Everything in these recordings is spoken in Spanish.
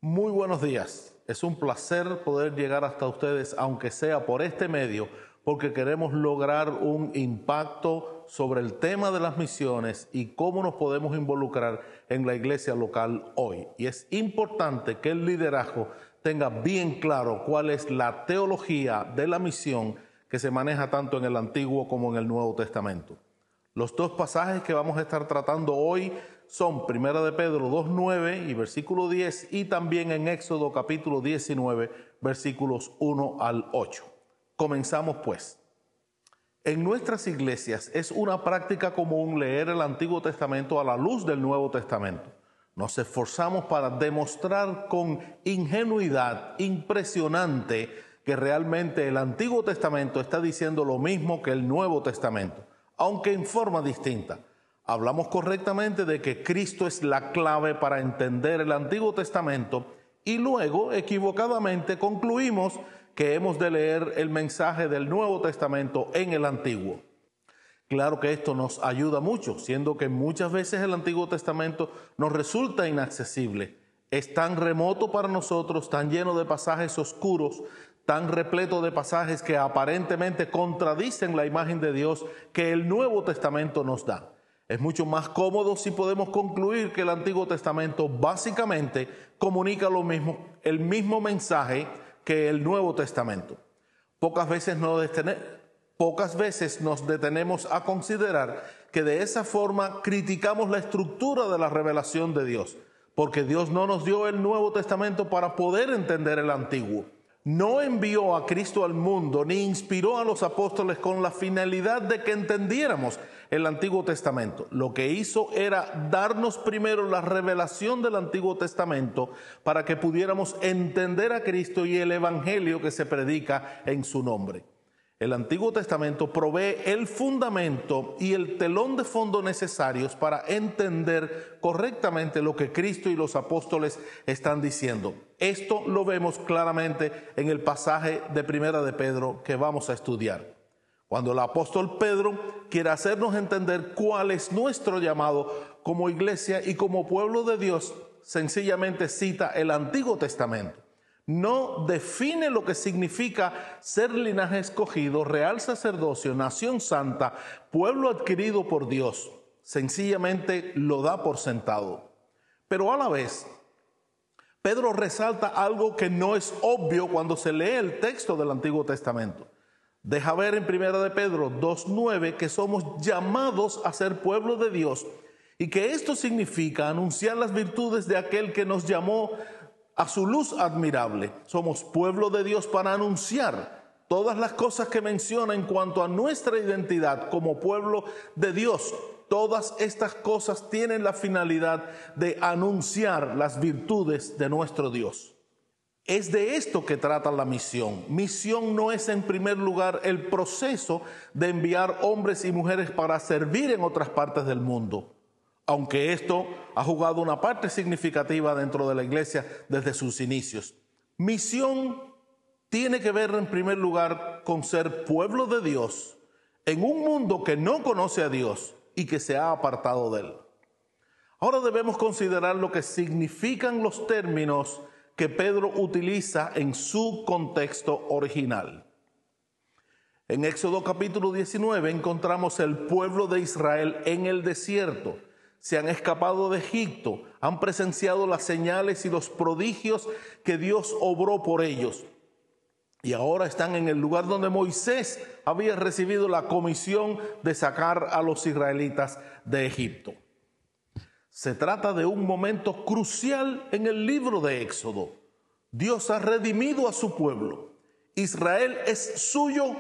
Muy buenos días. Es un placer poder llegar hasta ustedes, aunque sea por este medio, porque queremos lograr un impacto sobre el tema de las misiones y cómo nos podemos involucrar en la iglesia local hoy. Y es importante que el liderazgo tenga bien claro cuál es la teología de la misión que se maneja tanto en el Antiguo como en el Nuevo Testamento. Los dos pasajes que vamos a estar tratando hoy son 1 de Pedro 2:9 y versículo 10 y también en Éxodo capítulo 19 versículos 1 al 8. Comenzamos pues. En nuestras iglesias es una práctica común leer el Antiguo Testamento a la luz del Nuevo Testamento. Nos esforzamos para demostrar con ingenuidad impresionante que realmente el Antiguo Testamento está diciendo lo mismo que el Nuevo Testamento, aunque en forma distinta. Hablamos correctamente de que Cristo es la clave para entender el Antiguo Testamento y luego equivocadamente concluimos que hemos de leer el mensaje del Nuevo Testamento en el Antiguo. Claro que esto nos ayuda mucho, siendo que muchas veces el Antiguo Testamento nos resulta inaccesible. Es tan remoto para nosotros, tan lleno de pasajes oscuros, tan repleto de pasajes que aparentemente contradicen la imagen de Dios que el Nuevo Testamento nos da. Es mucho más cómodo si podemos concluir que el Antiguo Testamento básicamente comunica el mismo mensaje que el Nuevo Testamento. Pocas veces nos detenemos a considerar que de esa forma criticamos la estructura de la revelación de Dios, porque Dios no nos dio el Nuevo Testamento para poder entender el Antiguo. No envió a Cristo al mundo ni inspiró a los apóstoles con la finalidad de que entendiéramos el Antiguo Testamento. Lo que hizo era darnos primero la revelación del Antiguo Testamento para que pudiéramos entender a Cristo y el Evangelio que se predica en su nombre. El Antiguo Testamento provee el fundamento y el telón de fondo necesarios para entender correctamente lo que Cristo y los apóstoles están diciendo. Esto lo vemos claramente en el pasaje de 1 de Pedro que vamos a estudiar. Cuando el apóstol Pedro quiere hacernos entender cuál es nuestro llamado como iglesia y como pueblo de Dios, sencillamente cita el Antiguo Testamento. No define lo que significa ser linaje escogido, real sacerdocio, nación santa, pueblo adquirido por Dios. Sencillamente lo da por sentado. Pero a la vez, Pedro resalta algo que no es obvio cuando se lee el texto del Antiguo Testamento. Deja ver en 1 de Pedro 2:9 que somos llamados a ser pueblo de Dios y que esto significa anunciar las virtudes de aquel que nos llamó a su luz admirable. Somos pueblo de Dios para anunciar todas las cosas que menciona en cuanto a nuestra identidad como pueblo de Dios. Todas estas cosas tienen la finalidad de anunciar las virtudes de nuestro Dios. Es de esto que trata la misión. Misión no es en primer lugar el proceso de enviar hombres y mujeres para servir en otras partes del mundo, aunque esto ha jugado una parte significativa dentro de la iglesia desde sus inicios. Misión tiene que ver en primer lugar con ser pueblo de Dios en un mundo que no conoce a Dios y que se ha apartado de él. Ahora debemos considerar lo que significan los términos que Pedro utiliza en su contexto original. En Éxodo capítulo 19 encontramos el pueblo de Israel en el desierto. Se han escapado de Egipto, han presenciado las señales y los prodigios que Dios obró por ellos. Y ahora están en el lugar donde Moisés había recibido la comisión de sacar a los israelitas de Egipto. Se trata de un momento crucial en el libro de Éxodo. Dios ha redimido a su pueblo. Israel es suyo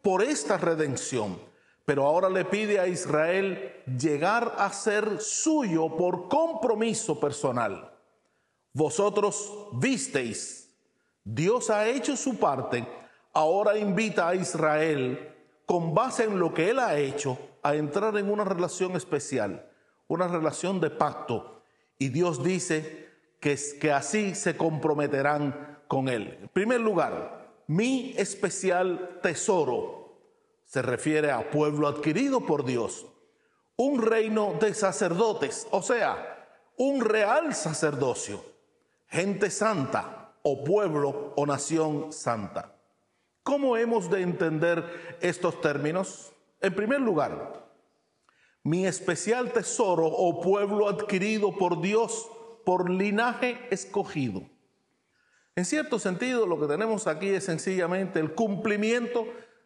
por esta redención. Pero ahora le pide a Israel llegar a ser suyo por compromiso personal. Vosotros visteis, Dios ha hecho su parte, ahora invita a Israel, con base en lo que Él ha hecho, a entrar en una relación especial, una relación de pacto. Y Dios dice que así se comprometerán con Él. En primer lugar, mi especial tesoro se refiere a pueblo adquirido por Dios, un reino de sacerdotes, o sea, un real sacerdocio. gente santa o pueblo o nación santa. ¿Cómo hemos de entender estos términos? En primer lugar, mi especial tesoro o pueblo adquirido por Dios, por linaje escogido. En cierto sentido, lo que tenemos aquí es sencillamente el cumplimiento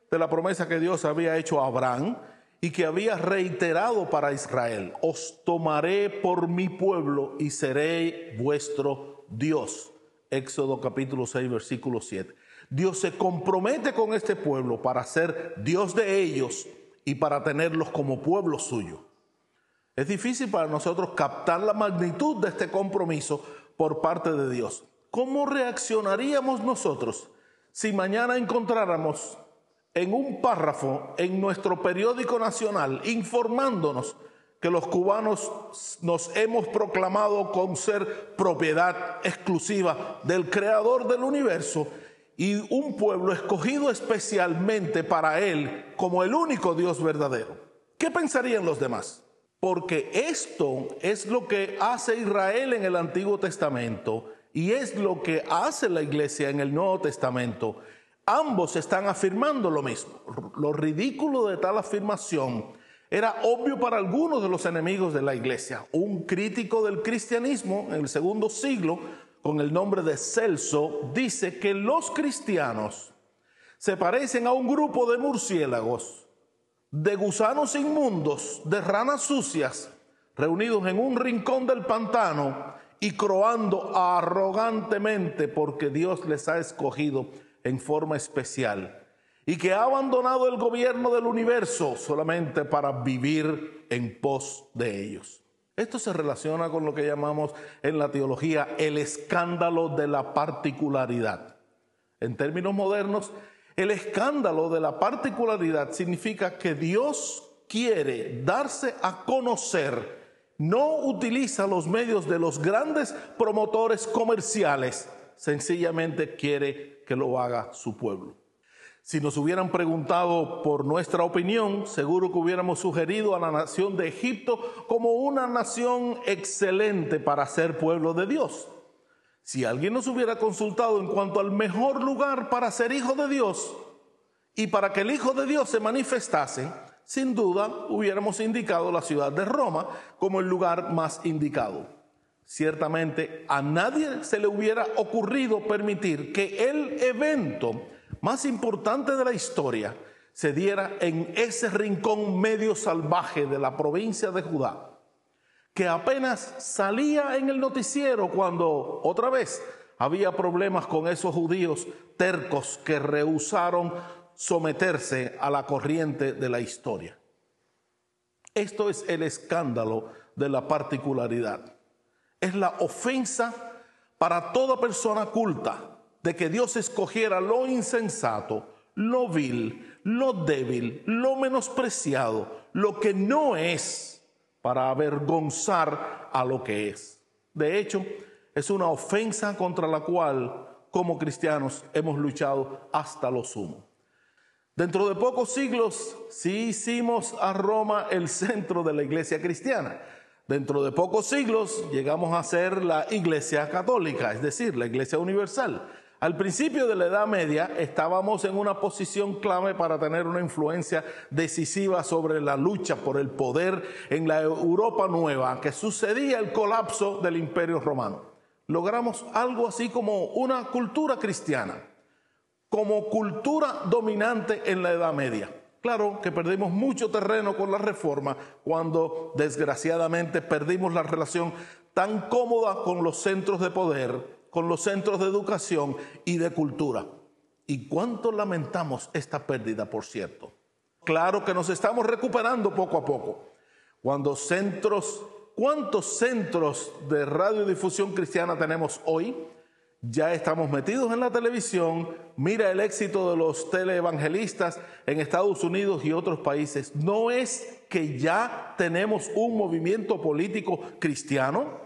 de la promesa que Dios había hecho a Abraham y que había reiterado para Israel. Os tomaré por mi pueblo y seré vuestro Dios. Éxodo capítulo 6, versículo 7. Dios se compromete con este pueblo para ser Dios de ellos y para tenerlos como pueblo suyo. Es difícil para nosotros captar la magnitud de este compromiso por parte de Dios. ¿Cómo reaccionaríamos nosotros si mañana encontráramos en un párrafo en nuestro periódico nacional informándonos que los cubanos nos hemos proclamado con ser propiedad exclusiva del Creador del universo y un pueblo escogido especialmente para Él como el único Dios verdadero? ¿Qué pensarían los demás? Porque esto es lo que hace Israel en el Antiguo Testamento y es lo que hace la iglesia en el Nuevo Testamento. Ambos están afirmando lo mismo. Lo ridículo de tal afirmación era obvio para algunos de los enemigos de la iglesia. Un crítico del cristianismo en el segundo siglo, con el nombre de Celso, dice que los cristianos se parecen a un grupo de murciélagos, de gusanos inmundos, de ranas sucias, reunidos en un rincón del pantano y croando arrogantemente porque Dios les ha escogido en forma especial y que ha abandonado el gobierno del universo solamente para vivir en pos de ellos. Esto se relaciona con lo que llamamos en la teología el escándalo de la particularidad. En términos modernos, el escándalo de la particularidad significa que Dios quiere darse a conocer, no utiliza los medios de los grandes promotores comerciales, sencillamente quiere que lo haga su pueblo. Si nos hubieran preguntado por nuestra opinión, seguro que hubiéramos sugerido a la nación de Egipto como una nación excelente para ser pueblo de Dios. Si alguien nos hubiera consultado en cuanto al mejor lugar para ser hijo de Dios y para que el Hijo de Dios se manifestase, sin duda hubiéramos indicado la ciudad de Roma como el lugar más indicado. Ciertamente a nadie se le hubiera ocurrido permitir que el evento más importante de la historia se diera en ese rincón medio salvaje de la provincia de Judá, que apenas salía en el noticiero cuando otra vez había problemas con esos judíos tercos que rehusaron someterse a la corriente de la historia. Esto es el escándalo de la particularidad. Es la ofensa para toda persona culta de que Dios escogiera lo insensato, lo vil, lo débil, lo menospreciado, lo que no es, para avergonzar a lo que es. De hecho, es una ofensa contra la cual, como cristianos, hemos luchado hasta lo sumo. Dentro de pocos siglos, sí hicimos a Roma el centro de la iglesia cristiana. Dentro de pocos siglos llegamos a ser la iglesia católica, es decir, la iglesia universal. Al principio de la Edad Media estábamos en una posición clave para tener una influencia decisiva sobre la lucha por el poder en la Europa nueva que sucedía el colapso del Imperio Romano. Logramos algo así como una cultura cristiana, como cultura dominante en la Edad Media. Claro que perdimos mucho terreno con la Reforma cuando desgraciadamente perdimos la relación tan cómoda con los centros de poder, con los centros de educación y de cultura. ¿Y cuánto lamentamos esta pérdida, por cierto? Claro que nos estamos recuperando poco a poco. ¿Cuántos centros de radiodifusión cristiana tenemos hoy? Ya estamos metidos en la televisión. Mira el éxito de los teleevangelistas en Estados Unidos y otros países. ¿No es que ya tenemos un movimiento político cristiano?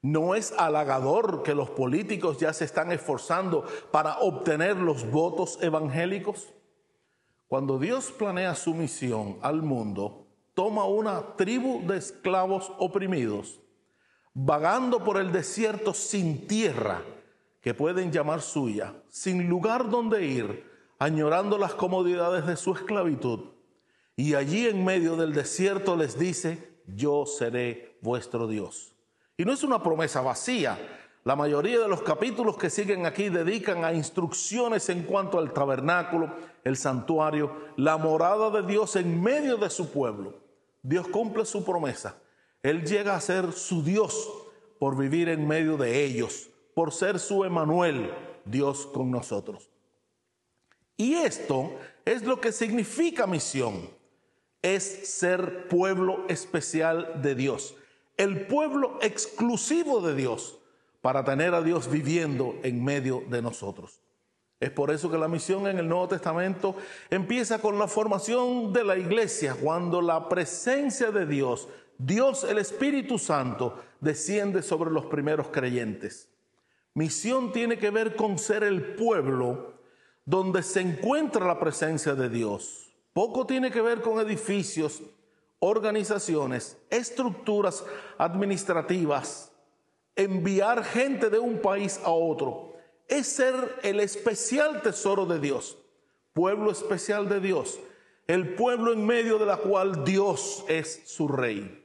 ¿No es halagador que los políticos ya se están esforzando para obtener los votos evangélicos? Cuando Dios planea su misión al mundo, toma una tribu de esclavos oprimidos, vagando por el desierto sin tierra que pueden llamar suya, sin lugar donde ir, añorando las comodidades de su esclavitud. Y allí en medio del desierto les dice: yo seré vuestro Dios. Y no es una promesa vacía. La mayoría de los capítulos que siguen aquí dedican a instrucciones en cuanto al tabernáculo, el santuario, la morada de Dios en medio de su pueblo. Dios cumple su promesa. Él llega a ser su Dios por vivir en medio de ellos, por ser su Emmanuel, Dios con nosotros. Y esto es lo que significa misión. Es ser pueblo especial de Dios, el pueblo exclusivo de Dios, para tener a Dios viviendo en medio de nosotros. Es por eso que la misión en el Nuevo Testamento empieza con la formación de la iglesia, cuando la presencia de Dios, Dios el Espíritu Santo, desciende sobre los primeros creyentes. Misión tiene que ver con ser el pueblo donde se encuentra la presencia de Dios. Poco tiene que ver con edificios, organizaciones, estructuras administrativas, enviar gente de un país a otro. Es ser el especial tesoro de Dios, pueblo especial de Dios, el pueblo en medio de la cual Dios es su rey.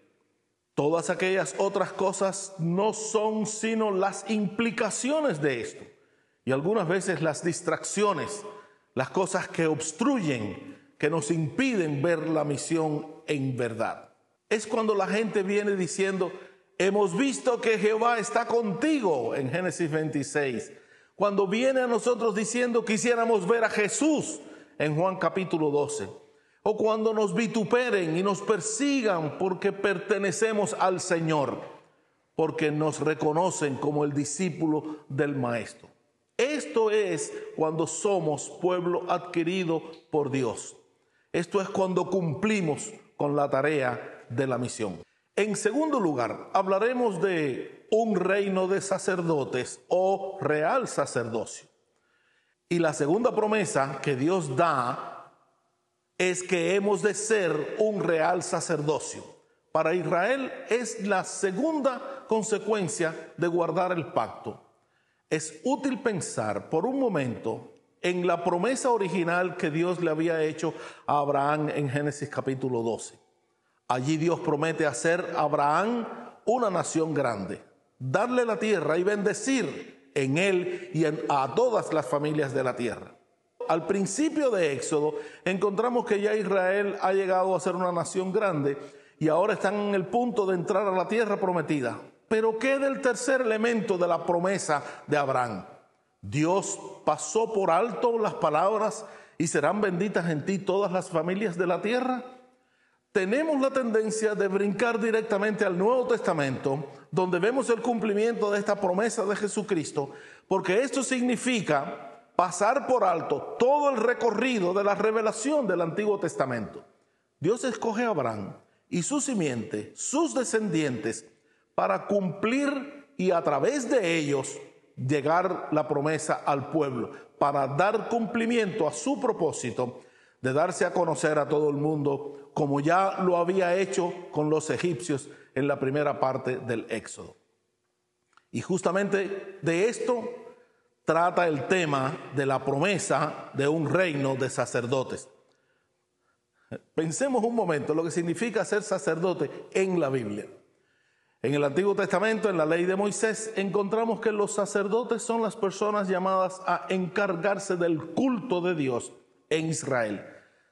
Todas aquellas otras cosas no son sino las implicaciones de esto, y algunas veces las distracciones, las cosas que obstruyen, que nos impiden ver la misión en verdad. Es cuando la gente viene diciendo: hemos visto que Jehová está contigo, en Génesis 26. Cuando viene a nosotros diciendo: quisiéramos ver a Jesús, en Juan capítulo 12. O cuando nos vituperen y nos persigan porque pertenecemos al Señor, porque nos reconocen como el discípulo del Maestro. Esto es cuando somos pueblo adquirido por Dios. Esto es cuando cumplimos con la tarea de la misión. En segundo lugar, hablaremos de un reino de sacerdotes o real sacerdocio. Y la segunda promesa que Dios da es que hemos de ser un real sacerdocio. Para Israel es la segunda consecuencia de guardar el pacto. Es útil pensar por un momento en la promesa original que Dios le había hecho a Abraham en Génesis capítulo 12. Allí Dios promete hacer a Abraham una nación grande, darle la tierra y bendecir en él y a todas las familias de la tierra. Al principio de Éxodo encontramos que ya Israel ha llegado a ser una nación grande y ahora están en el punto de entrar a la tierra prometida. Pero queda el tercer elemento de la promesa de Abraham. Dios pasó por alto las palabras: y serán benditas en ti todas las familias de la tierra. Tenemos la tendencia de brincar directamente al Nuevo Testamento, donde vemos el cumplimiento de esta promesa de Jesucristo, porque esto significa pasar por alto todo el recorrido de la revelación del Antiguo Testamento. Dios escoge a Abraham y su simiente, sus descendientes, para cumplir y a través de ellos llegar la promesa al pueblo, para dar cumplimiento a su propósito de darse a conocer a todo el mundo, como ya lo había hecho con los egipcios en la primera parte del Éxodo. Y justamente de esto trata el tema de la promesa de un reino de sacerdotes. Pensemos un momento lo que significa ser sacerdote en la Biblia. En el Antiguo Testamento, en la ley de Moisés, encontramos que los sacerdotes son las personas llamadas a encargarse del culto de Dios en Israel.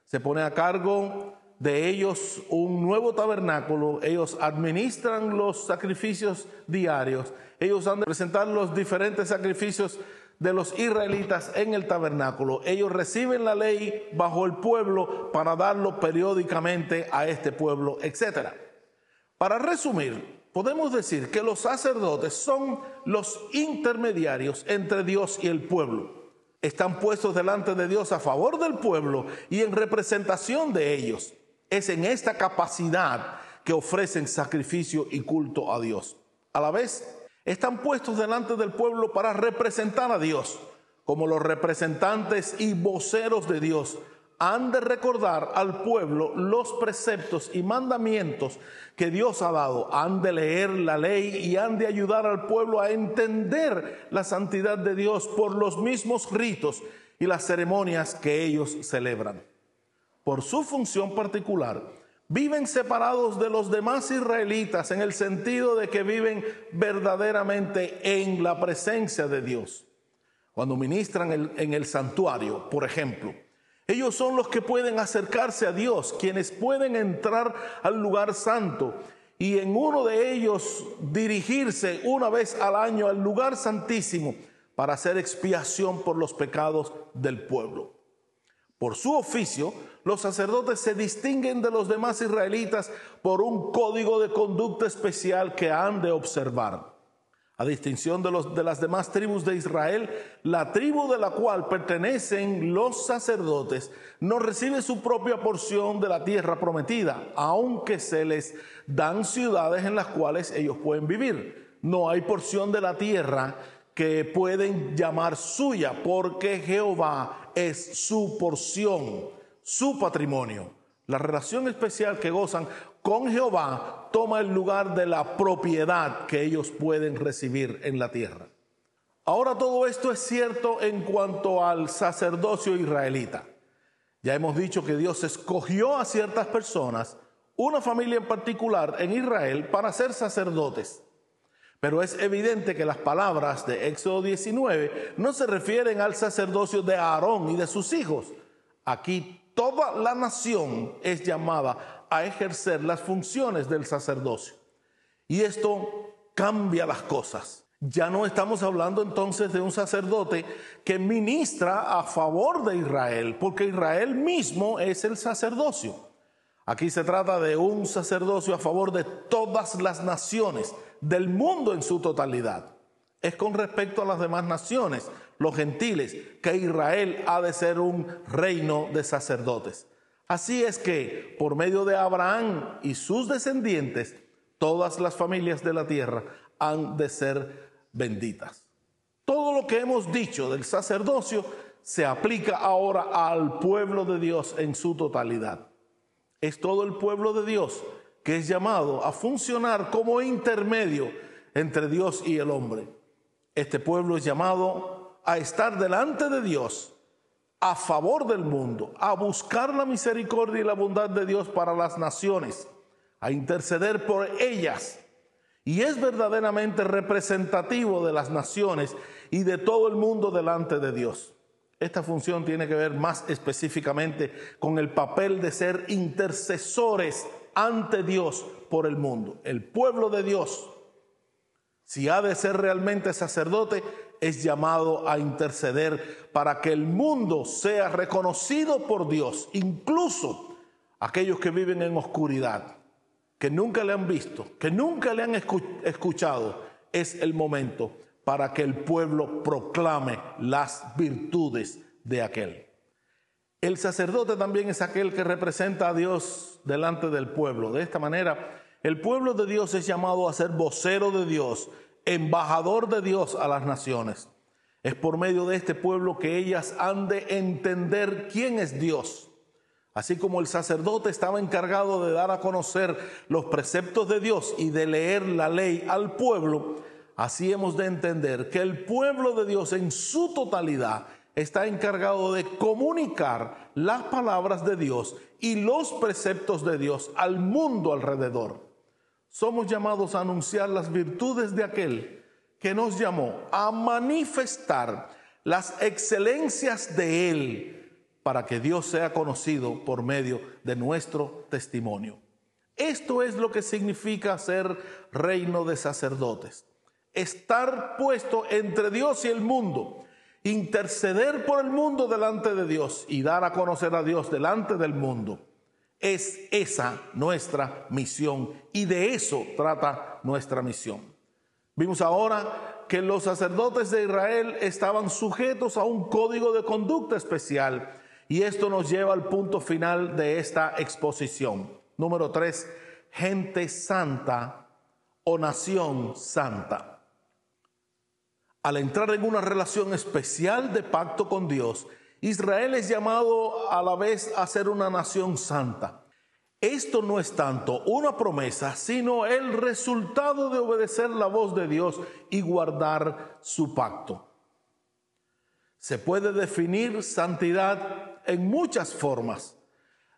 Se pone a cargo de ellos un nuevo tabernáculo, ellos administran los sacrificios diarios, ellos han de presentar los diferentes sacrificios de los israelitas en el tabernáculo, ellos reciben la ley bajo el pueblo para darlo periódicamente a este pueblo, etc. Para resumir, podemos decir que los sacerdotes son los intermediarios entre Dios y el pueblo. Están puestos delante de Dios a favor del pueblo y en representación de ellos. Es en esta capacidad que ofrecen sacrificio y culto a Dios. A la vez, están puestos delante del pueblo para representar a Dios como los representantes y voceros de Dios han de recordar al pueblo los preceptos y mandamientos que Dios ha dado. Han de leer la ley y han de ayudar al pueblo a entender la santidad de Dios por los mismos ritos y las ceremonias que ellos celebran. Por su función particular, viven separados de los demás israelitas en el sentido de que viven verdaderamente en la presencia de Dios. Cuando ministran en el santuario, por ejemplo, ellos son los que pueden acercarse a Dios, quienes pueden entrar al lugar santo y en uno de ellos dirigirse una vez al año al lugar santísimo para hacer expiación por los pecados del pueblo. Por su oficio, los sacerdotes se distinguen de los demás israelitas por un código de conducta especial que han de observar. A distinción de las demás tribus de Israel, la tribu de la cual pertenecen los sacerdotes no recibe su propia porción de la tierra prometida, aunque se les dan ciudades en las cuales ellos pueden vivir. No hay porción de la tierra que pueden llamar suya, porque Jehová es su porción, su patrimonio. La relación especial que gozan con Jehová toma el lugar de la propiedad que ellos pueden recibir en la tierra. Ahora todo esto es cierto en cuanto al sacerdocio israelita. Ya hemos dicho que Dios escogió a ciertas personas, una familia en particular en Israel, para ser sacerdotes. Pero es evidente que las palabras de Éxodo 19 no se refieren al sacerdocio de Aarón y de sus hijos. Aquí toda la nación es llamada a ejercer las funciones del sacerdocio. Y esto cambia las cosas. Ya no estamos hablando entonces de un sacerdote que ministra a favor de Israel, porque Israel mismo es el sacerdocio. Aquí se trata de un sacerdocio a favor de todas las naciones del mundo en su totalidad. Es con respecto a las demás naciones, los gentiles, que Israel ha de ser un reino de sacerdotes. Así es que, por medio de Abraham y sus descendientes, todas las familias de la tierra han de ser benditas. Todo lo que hemos dicho del sacerdocio se aplica ahora al pueblo de Dios en su totalidad. Es todo el pueblo de Dios que es llamado a funcionar como intermedio entre Dios y el hombre. Este pueblo es llamado a estar delante de Dios, a favor del mundo, a buscar la misericordia y la bondad de Dios para las naciones, a interceder por ellas. Y es verdaderamente representativo de las naciones y de todo el mundo delante de Dios. Esta función tiene que ver más específicamente con el papel de ser intercesores ante Dios por el mundo. El pueblo de Dios, si ha de ser realmente sacerdote, es llamado a interceder para que el mundo sea reconocido por Dios, incluso aquellos que viven en oscuridad, que nunca le han visto, que nunca le han escuchado. Es el momento para que el pueblo proclame las virtudes de aquel. El sacerdote también es aquel que representa a Dios delante del pueblo. De esta manera, el pueblo de Dios es llamado a ser vocero de Dios, embajador de Dios a las naciones. Es por medio de este pueblo que ellas han de entender quién es Dios. Así como el sacerdote estaba encargado de dar a conocer los preceptos de Dios y de leer la ley al pueblo, así hemos de entender que el pueblo de Dios en su totalidad está encargado de comunicar las palabras de Dios y los preceptos de Dios al mundo alrededor. Somos llamados a anunciar las virtudes de aquel que nos llamó a manifestar las excelencias de Él para que Dios sea conocido por medio de nuestro testimonio. Esto es lo que significa ser reino de sacerdotes. Estar puesto entre Dios y el mundo, interceder por el mundo delante de Dios y dar a conocer a Dios delante del mundo. Es esa nuestra misión y de eso trata nuestra misión. Vimos ahora que los sacerdotes de Israel estaban sujetos a un código de conducta especial y esto nos lleva al punto final de esta exposición. Número 3, gente santa o nación santa. Al entrar en una relación especial de pacto con Dios Israel es llamado a la vez a ser una nación santa. Esto no es tanto una promesa, sino el resultado de obedecer la voz de Dios y guardar su pacto. Se puede definir santidad en muchas formas.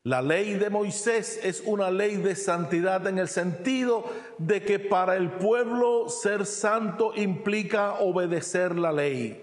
La ley de Moisés es una ley de santidad en el sentido de que para el pueblo ser santo implica obedecer la ley.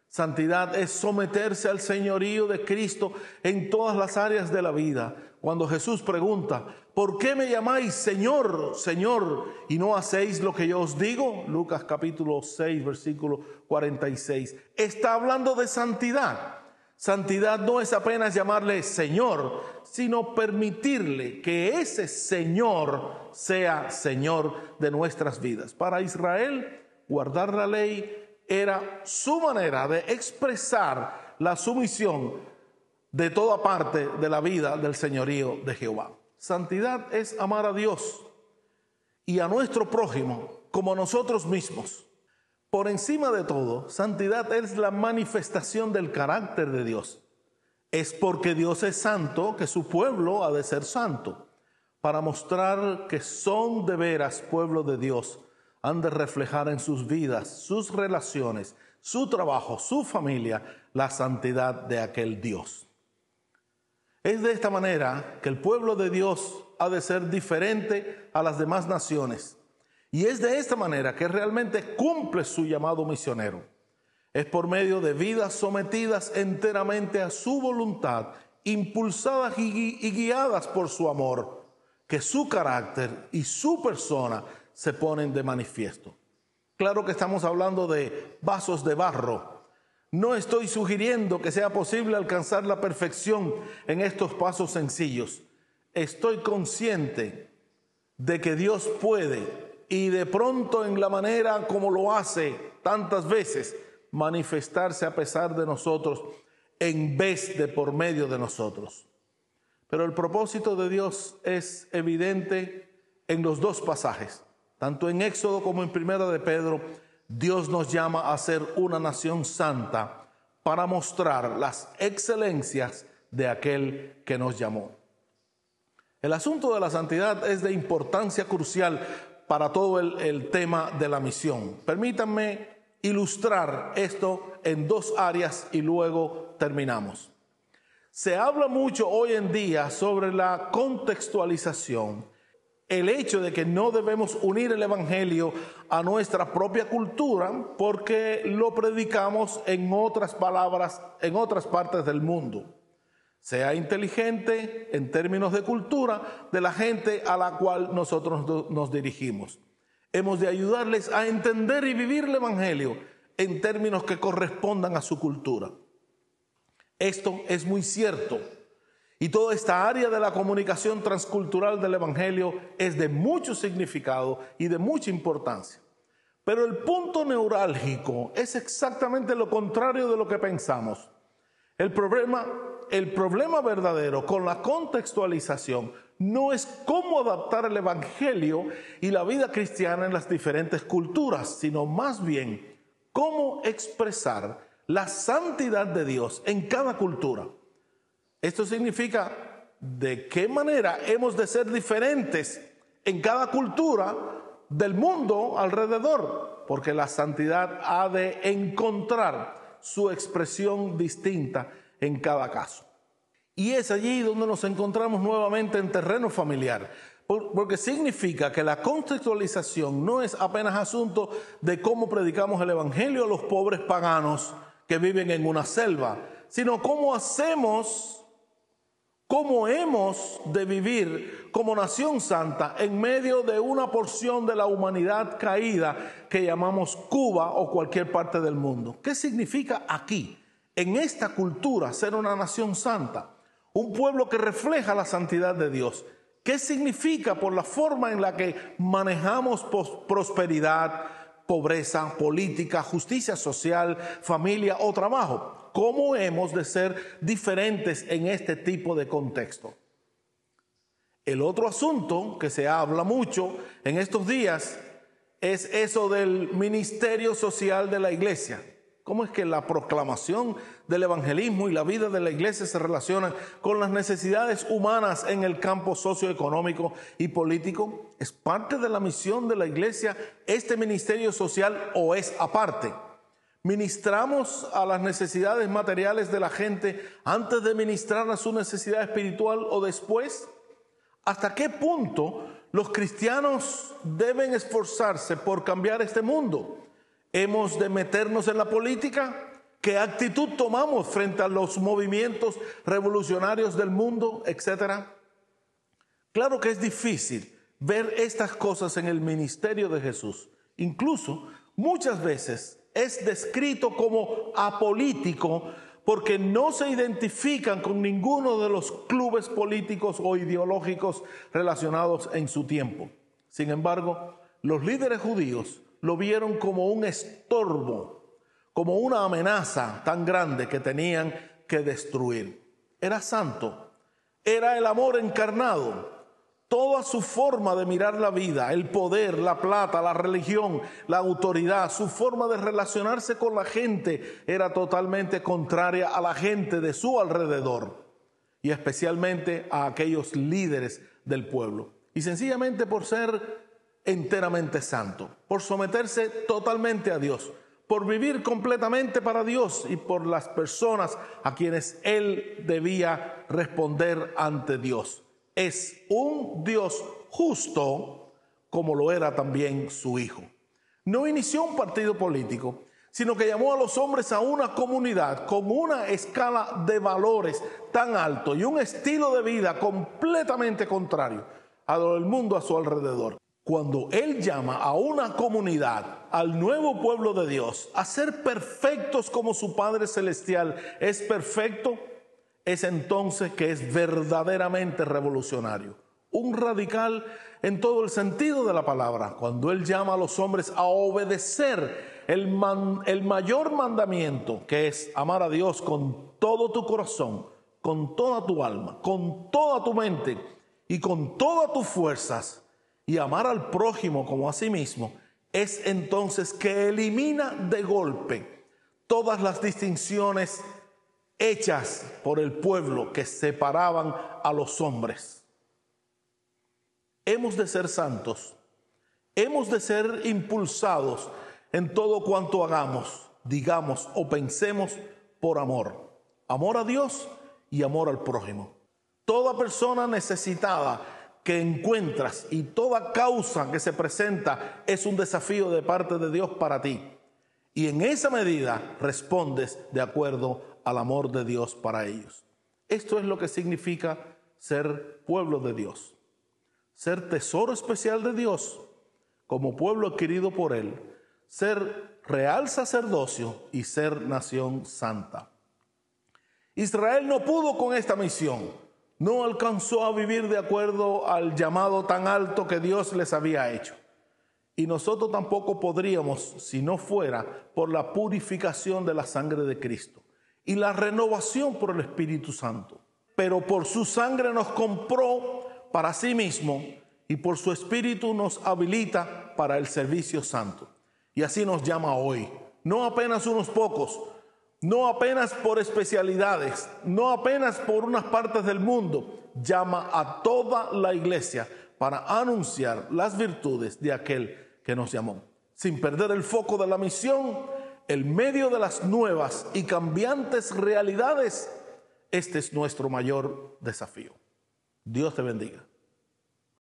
Santidad es someterse al señorío de Cristo en todas las áreas de la vida. Cuando Jesús pregunta, ¿por qué me llamáis Señor, Señor, y no hacéis lo que yo os digo? Lucas capítulo 6, versículo 46. Está hablando de santidad. Santidad no es apenas llamarle Señor, sino permitirle que ese Señor sea Señor de nuestras vidas. Para Israel, guardar la ley era su manera de expresar la sumisión de toda parte de la vida del señorío de Jehová. Santidad es amar a Dios y a nuestro prójimo como a nosotros mismos. Por encima de todo, santidad es la manifestación del carácter de Dios. Es porque Dios es santo que su pueblo ha de ser santo. Para mostrar que son de veras pueblo de Dios, han de reflejar en sus vidas, sus relaciones, su trabajo, su familia, la santidad de aquel Dios. Es de esta manera que el pueblo de Dios ha de ser diferente a las demás naciones. Y es de esta manera que realmente cumple su llamado misionero. Es por medio de vidas sometidas enteramente a su voluntad, impulsadas y guiadas por su amor, que su carácter y su persona se ponen de manifiesto. Claro que estamos hablando de vasos de barro. No estoy sugiriendo que sea posible alcanzar la perfección en estos pasos sencillos. Estoy consciente de que Dios puede, y de pronto en la manera como lo hace tantas veces, manifestarse a pesar de nosotros en vez de por medio de nosotros. Pero el propósito de Dios es evidente en los dos pasajes. Tanto en Éxodo como en Primera de Pedro, Dios nos llama a ser una nación santa para mostrar las excelencias de aquel que nos llamó. El asunto de la santidad es de importancia crucial para todo el tema de la misión. Permítanme ilustrar esto en dos áreas y luego terminamos. Se habla mucho hoy en día sobre la contextualización. El hecho de que no debemos unir el evangelio a nuestra propia cultura porque lo predicamos en otras palabras, en otras partes del mundo. Sea inteligente en términos de cultura de la gente a la cual nosotros nos dirigimos. Hemos de ayudarles a entender y vivir el evangelio en términos que correspondan a su cultura. Esto es muy cierto. Y toda esta área de la comunicación transcultural del evangelio es de mucho significado y de mucha importancia. Pero el punto neurálgico es exactamente lo contrario de lo que pensamos. El problema verdadero con la contextualización no es cómo adaptar el evangelio y la vida cristiana en las diferentes culturas, sino más bien cómo expresar la santidad de Dios en cada cultura. Esto significa de qué manera hemos de ser diferentes en cada cultura del mundo alrededor, porque la santidad ha de encontrar su expresión distinta en cada caso. Y es allí donde nos encontramos nuevamente en terreno familiar, porque significa que la contextualización no es apenas asunto de cómo predicamos el evangelio a los pobres paganos que viven en una selva, sino cómo hemos de vivir como nación santa en medio de una porción de la humanidad caída que llamamos Cuba o cualquier parte del mundo. ¿Qué significa aquí, en esta cultura, ser una nación santa? Un pueblo que refleja la santidad de Dios. ¿Qué significa por la forma en la que manejamos prosperidad, pobreza, política, justicia social, familia o trabajo? ¿Cómo hemos de ser diferentes en este tipo de contexto? El otro asunto que se habla mucho en estos días es eso del ministerio social de la iglesia. ¿Cómo es que la proclamación del evangelismo y la vida de la iglesia se relacionan con las necesidades humanas en el campo socioeconómico y político? ¿Es parte de la misión de la iglesia este ministerio social o es aparte? ¿Ministramos a las necesidades materiales de la gente antes de ministrar a su necesidad espiritual o después? ¿Hasta qué punto los cristianos deben esforzarse por cambiar este mundo? ¿Hemos de meternos en la política? ¿Qué actitud tomamos frente a los movimientos revolucionarios del mundo, etcétera? Claro que es difícil ver estas cosas en el ministerio de Jesús. Incluso muchas veces es descrito como apolítico porque no se identifican con ninguno de los clubes políticos o ideológicos relacionados en su tiempo. Sin embargo, los líderes judíos lo vieron como un estorbo, como una amenaza tan grande que tenían que destruir. Era santo, era el amor encarnado. Toda su forma de mirar la vida, el poder, la plata, la religión, la autoridad, su forma de relacionarse con la gente era totalmente contraria a la gente de su alrededor y especialmente a aquellos líderes del pueblo. Y sencillamente por ser enteramente santo, por someterse totalmente a Dios, por vivir completamente para Dios y por las personas a quienes él debía responder ante Dios. Es un Dios justo como lo era también su Hijo. No inició un partido político, sino que llamó a los hombres a una comunidad con una escala de valores tan alto y un estilo de vida completamente contrario a lo del mundo a su alrededor. Cuando Él llama a una comunidad, al nuevo pueblo de Dios, a ser perfectos como su Padre Celestial es perfecto, es entonces que es verdaderamente revolucionario. Un radical en todo el sentido de la palabra, cuando Él llama a los hombres a obedecer el mayor mandamiento, que es amar a Dios con todo tu corazón, con toda tu alma, con toda tu mente y con todas tus fuerzas, y amar al prójimo como a sí mismo, es entonces que elimina de golpe todas las distinciones hechas por el pueblo que separaban a los hombres. Hemos de ser santos, hemos de ser impulsados en todo cuanto hagamos, digamos o pensemos por amor. Amor a Dios y amor al prójimo. Toda persona necesitada que encuentras y toda causa que se presenta es un desafío de parte de Dios para ti. Y en esa medida respondes de acuerdo al amor de Dios para ellos. Esto es lo que significa ser pueblo de Dios. Ser tesoro especial de Dios como pueblo adquirido por Él. Ser real sacerdocio y ser nación santa. Israel no pudo con esta misión. No alcanzó a vivir de acuerdo al llamado tan alto que Dios les había hecho. Y nosotros tampoco podríamos si no fuera por la purificación de la sangre de Cristo y la renovación por el Espíritu Santo. Pero por su sangre nos compró para sí mismo y por su Espíritu nos habilita para el servicio santo. Y así nos llama hoy, no apenas unos pocos, no apenas por especialidades, no apenas por unas partes del mundo, llama a toda la iglesia para anunciar las virtudes de aquel que nos llamó. Sin perder el foco de la misión, en medio de las nuevas y cambiantes realidades, este es nuestro mayor desafío. Dios te bendiga.